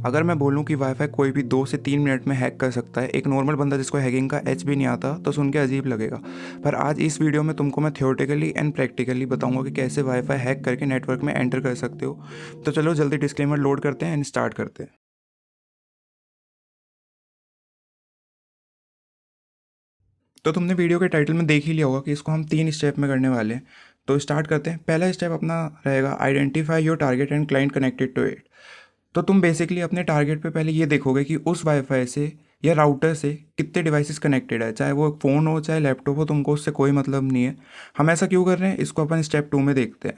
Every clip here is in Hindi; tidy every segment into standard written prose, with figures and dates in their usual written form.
अगर मैं बोलूँ कि वाईफाई कोई भी 2 से 3 मिनट में हैक कर सकता है, एक नॉर्मल बंदा जिसको हैकिंग का एच भी नहीं आता, तो सुन के अजीब लगेगा। पर आज इस वीडियो में तुमको मैं थियोरेटिकली एंड प्रैक्टिकली बताऊंगा कि कैसे वाईफाई हैक करके नेटवर्क में एंटर कर सकते हो। तो चलो जल्दी डिस्क्लेमर लोड करते हैं एंड स्टार्ट करते हैं। तो तुमने वीडियो के टाइटल में देख ही लिया होगा कि इसको हम 3 स्टेप में करने वाले हैं। तो स्टार्ट करते हैं। पहला स्टेप अपना रहेगा identify your target and client connected to it. तो तुम बेसिकली अपने टारगेट पे पहले ये देखोगे कि उस वाईफाई से या राउटर से कितने डिवाइसेस कनेक्टेड है, चाहे वो फ़ोन हो चाहे लैपटॉप हो, तुमको उससे कोई मतलब नहीं है। हम ऐसा क्यों कर रहे हैं, इसको अपन स्टेप 2 में देखते हैं।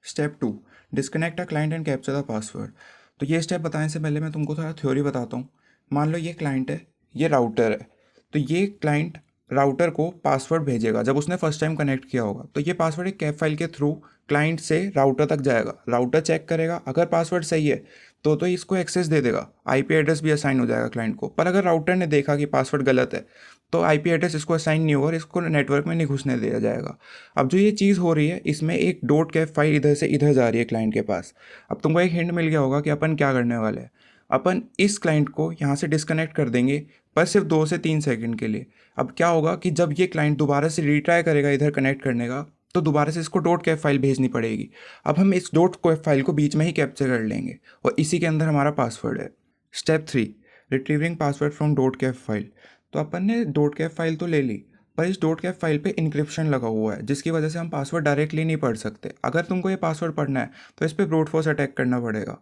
Step 2, disconnect a client and capture the password. तो ये स्टेप बताने से पहले मैं तुमको थोड़ा थ्योरी बताता हूँ। मान लो ये क्लाइंट है, ये राउटर है। तो ये क्लाइंट राउटर को पासवर्ड भेजेगा जब उसने फर्स्ट टाइम कनेक्ट किया होगा। तो ये पासवर्ड एक कैप फाइल के थ्रू क्लाइंट से राउटर तक जाएगा। राउटर चेक करेगा, अगर पासवर्ड सही है तो इसको एक्सेस दे देगा, आईपी एड्रेस भी असाइन हो जाएगा क्लाइंट को। पर अगर राउटर ने देखा कि पासवर्ड गलत है तो आईपी एड्रेस इसको असाइन नहीं होगा और इसको नेटवर्क में नहीं घुसने दिया जाएगा। अब जो ये चीज़ हो रही है, इसमें एक डॉट कैप फाइल इधर से इधर जा रही है क्लाइंट के पास। अब तुमको एक हिंट मिल गया होगा कि अपन क्या करने वाले हैं। अपन इस क्लाइंट को यहाँ से डिस्कनेक्ट कर देंगे, पर सिर्फ 2 से 3 सेकंड के लिए। अब क्या होगा कि जब ये क्लाइंट दोबारा से रिट्राई करेगा इधर कनेक्ट करने का, तो दोबारा से इसको डॉट कैप फाइल भेजनी पड़ेगी। अब हम इस डॉट कैप फाइल को बीच में ही कैप्चर कर लेंगे और इसी के अंदर हमारा पासवर्ड है। Step 3, retrieving password from dot cap file. तो अपन ने डॉट कैप फाइल तो ले ली, पर इस डॉट कैप फाइल पे इंक्रिप्शन लगा हुआ है, जिसकी वजह से हम पासवर्ड डायरेक्टली नहीं पढ़ सकते। अगर तुमको ये पासवर्ड पढ़ना है तो इस पर ब्रूट फोर्स अटैक करना पड़ेगा।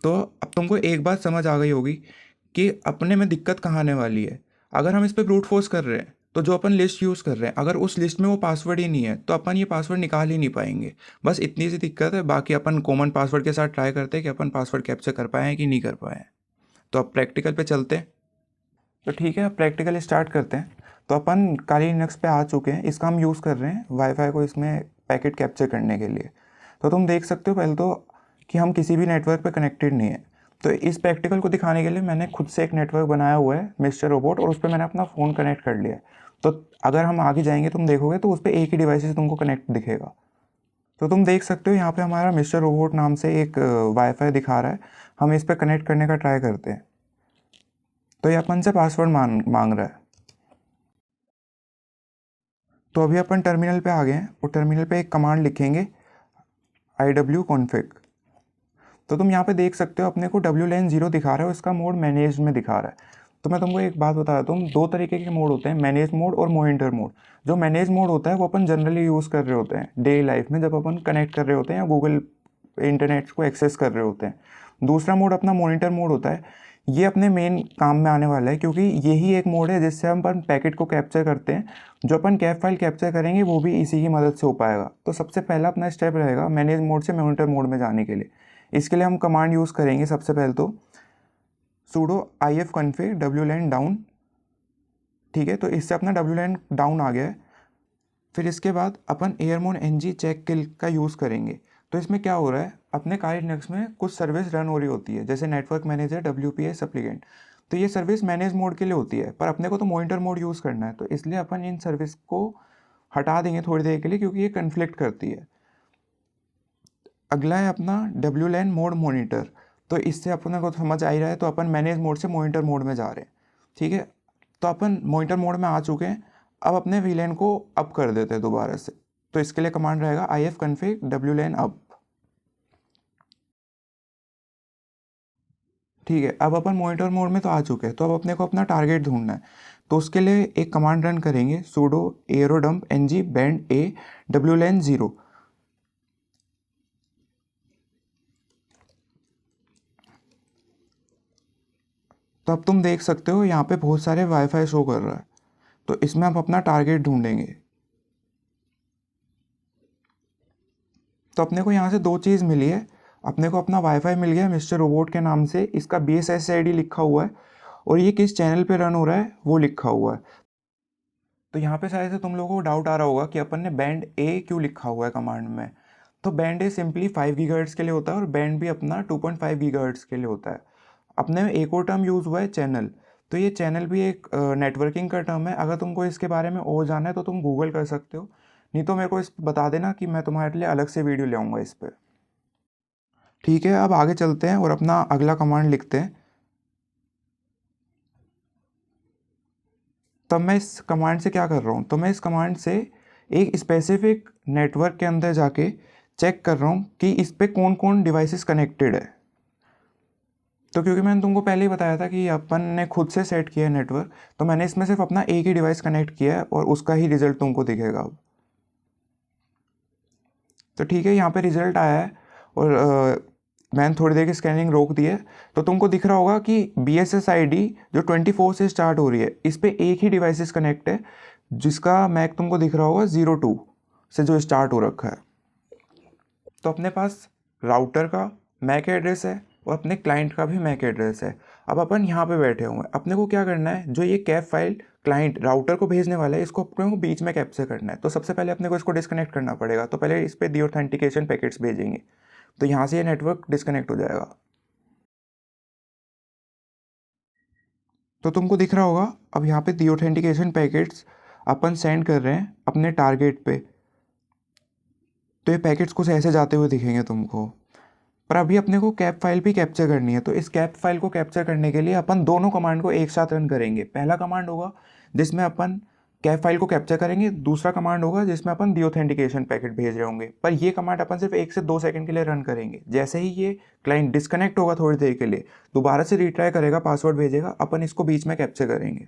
तो अब तुमको एक बात समझ आ गई होगी कि अपने में दिक्कत कहाँ आने वाली है। अगर हम इस पर ब्रूट फोर्स कर रहे हैं तो जो अपन लिस्ट यूज़ कर रहे हैं, अगर उस लिस्ट में वो पासवर्ड ही नहीं है तो अपन ये पासवर्ड निकाल ही नहीं पाएंगे। बस इतनी सी दिक्कत है। बाकी अपन कॉमन पासवर्ड के साथ ट्राई करते हैं कि अपन पासवर्ड कैप्चर कर पाए हैं कि नहीं कर पाए हैं। तो अब प्रैक्टिकल पे चलते हैं। तो ठीक है, अब प्रैक्टिकल स्टार्ट करते हैं। तो अपन काली लिनक्स पे आ चुके हैं। इसका हम यूज़ कर रहे हैं वाईफाई को इसमें पैकेट कैप्चर करने के लिए। तो तुम देख सकते हो पहले तो कि हम किसी भी नेटवर्क पे कनेक्टेड नहीं है। तो इस प्रैक्टिकल को दिखाने के लिए मैंने खुद से एक नेटवर्क बनाया हुआ है, मिस्टर रोबोट, और उस पर मैंने अपना फ़ोन कनेक्ट कर लिया है। तो अगर हम आगे जाएंगे तुम देखोगे तो उस पर एक ही डिवाइस से तुमको कनेक्ट दिखेगा। तो तुम देख सकते हो यहाँ पे हमारा मिस्टर रोबोट नाम से एक वाईफाई दिखा रहा है। हम इस पर कनेक्ट करने का ट्राई करते हैं। तो ये अपन से पासवर्ड मांग रहा है। तो अभी अपन टर्मिनल पे आ गए हैं और टर्मिनल पे एक कमांड लिखेंगे, iw config। तो तुम यहाँ पे देख सकते हो अपने को WLAN 0 दिखा रहा है और इसका मोड मैनेज में दिखा रहा है। तो मैं तुमको एक बात बता देता हूँ, दो तरीके के मोड होते हैं, मैनेज मोड और मॉनिटर मोड। जो मैनेज मोड होता है वो अपन जनरली यूज़ कर रहे होते हैं डेली लाइफ में, जब अपन कनेक्ट कर रहे होते हैं या गूगल इंटरनेट को एक्सेस कर रहे होते हैं। दूसरा मोड अपना मॉनिटर मोड होता है। ये अपने मेन काम में आने वाला है, क्योंकि यही एक मोड है जिससे हम अपन पैकेट को कैप्चर करते हैं। जो अपन कैप फाइल कैप्चर करेंगे वो भी इसी की मदद से हो पाएगा। तो सबसे पहला अपना स्टेप रहेगा मैनेज मोड से मॉनिटर मोड में जाने के लिए। इसके लिए हम कमांड यूज़ करेंगे सबसे पहले तो sudo if config wlan down. ठीक है, तो इससे अपना wlan डाउन आ गया है। फिर इसके बाद अपन एयरमोन ng चेक किल का यूज़ करेंगे। तो इसमें क्या हो रहा है, अपने काली लिनक्स में कुछ सर्विस रन हो रही होती है, जैसे नेटवर्क मैनेजर, WPA सप्लीकेंट। तो ये सर्विस मैनेज मोड के लिए होती है, पर अपने को तो मॉनिटर मोड यूज़ करना है। तो इसलिए अपन इन सर्विस को हटा देंगे थोड़ी देर के लिए, क्योंकि ये कन्फ्लिक्ट करती है। अगला है अपना WLAN मोड मॉनिटर। तो इससे अपने को समझ आ ही रहा है, तो अपन मैनेज मोड से मॉनिटर मोड में जा रहे हैं। ठीक है, तो अपन मॉनिटर मोड में आ चुके हैं। अब अपने VLAN को अप कर देते हैं दोबारा से। तो इसके लिए कमांड रहेगा if config WLAN up। ठीक है, अब अपन मॉनिटर मोड में तो आ चुके हैं। तो अब अपने को अपना टारगेट ढूंढना है। तो उसके लिए एक कमांड रन करेंगे, sudo aerodump ng band a WLAN 0। तो अब तुम देख सकते हो यहाँ पे बहुत सारे वाईफाई शो कर रहा है। तो इसमें हम अपना टारगेट ढूंढेंगे। तो अपने को यहाँ से दो चीज़ मिली है। अपने को अपना वाईफाई मिल गया मिस्टर रोबोट के नाम से, इसका BSSID लिखा हुआ है और ये किस चैनल पे रन हो रहा है वो लिखा हुआ है। तो यहाँ पे शायद से तुम लोगों को डाउट आ रहा होगा कि अपन ने बैंड ए क्यों लिखा हुआ है कमांड में। तो बैंड ए सिंपली 5 गीगाहर्ट्ज़ के लिए होता है और बैंड बी अपना 2.5 गीगाहर्ट्ज़ के लिए होता है। अपने में एक और टर्म यूज़ हुआ है, चैनल। तो ये चैनल भी एक नेटवर्किंग का टर्म है। अगर तुमको इसके बारे में और जानना है तो तुम गूगल कर सकते हो, नहीं तो मेरे को इस बता देना कि मैं तुम्हारे लिए अलग से वीडियो ले आऊँगा इस पर। ठीक है, अब आगे चलते हैं और अपना अगला कमांड लिखते हैं। तब मैं इस कमांड से क्या कर रहा हूँ, तो मैं इस कमांड से एक स्पेसिफिक नेटवर्क के अंदर जाके चेक कर रहा हूँ कि इस पे कौन कौन डिवाइसेस कनेक्टेड है। तो क्योंकि मैंने तुमको पहले ही बताया था कि अपन ने खुद से सेट किया है नेटवर्क, तो मैंने इसमें सिर्फ अपना एक ही डिवाइस कनेक्ट किया है और उसका ही रिजल्ट तुमको दिखेगा अब। तो ठीक है, यहाँ पे रिजल्ट आया है और मैंने थोड़ी देर की स्कैनिंग रोक दी है। तो तुमको दिख रहा होगा कि BSS ID जो 24 से स्टार्ट हो रही है, इस पर एक ही डिवाइसेस कनेक्ट है, जिसका मैक तुमको दिख रहा होगा 02 से जो स्टार्ट हो रखा है। तो अपने पास राउटर का मैक एड्रेस है और अपने क्लाइंट का भी मैक एड्रेस है। अब अपन यहाँ पे बैठे हुए हैं, अपने को क्या करना है, जो ये कैप फाइल क्लाइंट राउटर को भेजने वाला है, इसको अपने को बीच में कैप्चर करना है। तो सबसे पहले अपने को इसको डिस्कनेक्ट करना पड़ेगा। तो पहले इस पर दी ऑथेंटिकेशन पैकेट्स भेजेंगे, तो यहाँ से ये नेटवर्क डिस्कनेक्ट हो जाएगा। तो तुमको दिख रहा होगा अब यहाँ पे दी ऑथेंटिकेशन पैकेट्स अपन सेंड कर रहे हैं अपने टारगेट पे। तो ये पैकेट्स कुछ ऐसे जाते हुए दिखेंगे तुमको। पर अभी अपने को कैप फाइल भी कैप्चर करनी है। तो इस कैप फाइल को कैप्चर करने के लिए अपन दोनों कमांड को एक साथ रन करेंगे। पहला कमांड होगा जिसमें अपन कैप फाइल को कैप्चर करेंगे, दूसरा कमांड होगा जिसमें अपन दी ऑथेंटिकेशन पैकेट भेज रहे होंगे। पर ये कमांड अपन सिर्फ 1 से 2 सेकंड के लिए रन करेंगे। जैसे ही ये क्लाइंट डिस्कनेक्ट होगा थोड़ी देर के लिए, दोबारा से रिट्राई करेगा, पासवर्ड भेजेगा, अपन इसको बीच में कैप्चर करेंगे।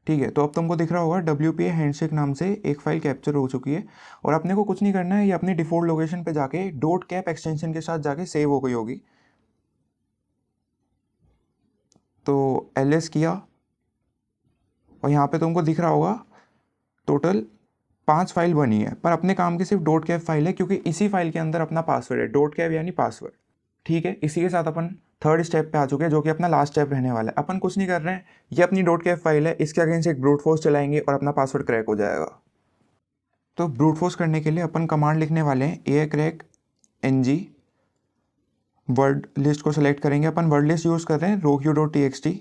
ठीक है, तो अब तुमको दिख रहा होगा WPA हैंडशेक नाम से एक फाइल कैप्चर हो चुकी है और अपने को कुछ नहीं करना है, ये अपनी डिफ़ॉल्ट लोकेशन पे जाके डॉट कैप एक्सटेंशन के साथ जाके सेव हो गई होगी। तो LS किया और यहाँ पे तुमको दिख रहा होगा टोटल 5 फाइल बनी है, पर अपने काम की सिर्फ डॉट कैप फाइल है क्योंकि इसी फाइल के अंदर अपना पासवर्ड है, डॉट कैप यानी पासवर्ड। ठीक है, इसी के साथ अपन थर्ड स्टेप पे आ चुके हैं, जो कि अपना लास्ट स्टेप रहने वाला है। अपन कुछ नहीं कर रहे हैं, ये अपनी डॉट कैप फाइल है, इसके अगेंस्ट एक ब्रूट फोर्स चलाएंगे और अपना पासवर्ड क्रैक हो जाएगा। तो ब्रूट फोर्स करने के लिए अपन कमांड लिखने वाले हैं ACRACK-NG। वर्ड लिस्ट को सेलेक्ट करेंगे, अपन वर्ड लिस्ट यूज़ कर रहे हैं roq.txt।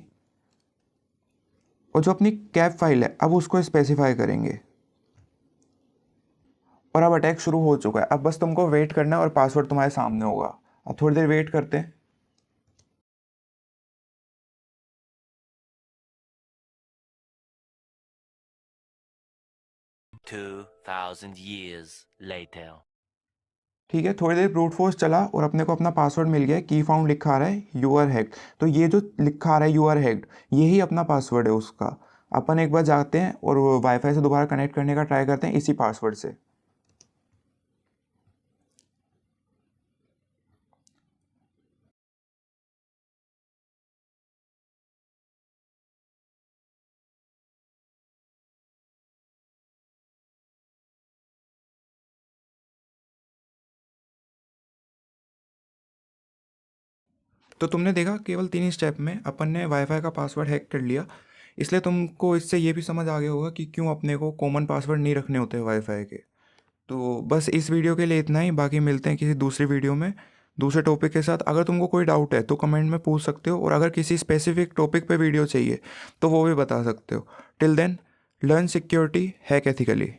और जो अपनी कैप फाइल है अब उसको स्पेसिफाई करेंगे और अब अटैक शुरू हो चुका है। अब बस तुमको वेट करना है और पासवर्ड तुम्हारे सामने होगा। अब थोड़ी देर वेट करते हैं। 2000 years later. ठीक है, थोड़ी देर ब्रूट फोर्स चला और अपने को अपना पासवर्ड मिल गया है। की फाउंड लिखा आ रहा है यू आर हैक्ड। तो ये जो लिखा आ रहा है यू आर हैक्ड, यही अपना पासवर्ड है उसका। अपन एक बार जाते हैं और वाईफाई से दोबारा कनेक्ट करने का ट्राई करते हैं इसी पासवर्ड से। तो तुमने देखा केवल 3 स्टेप में अपन ने वाईफाई का पासवर्ड हैक कर लिया। इसलिए तुमको इससे ये भी समझ आ गया होगा कि क्यों अपने को कॉमन पासवर्ड नहीं रखने होते वाईफाई के। तो बस इस वीडियो के लिए इतना ही। बाकी मिलते हैं किसी दूसरी वीडियो में दूसरे टॉपिक के साथ। अगर तुमको कोई डाउट है तो कमेंट में पूछ सकते हो, और अगर किसी स्पेसिफिक टॉपिक पे वीडियो चाहिए तो वो भी बता सकते हो। Till then, learn security hack ethically.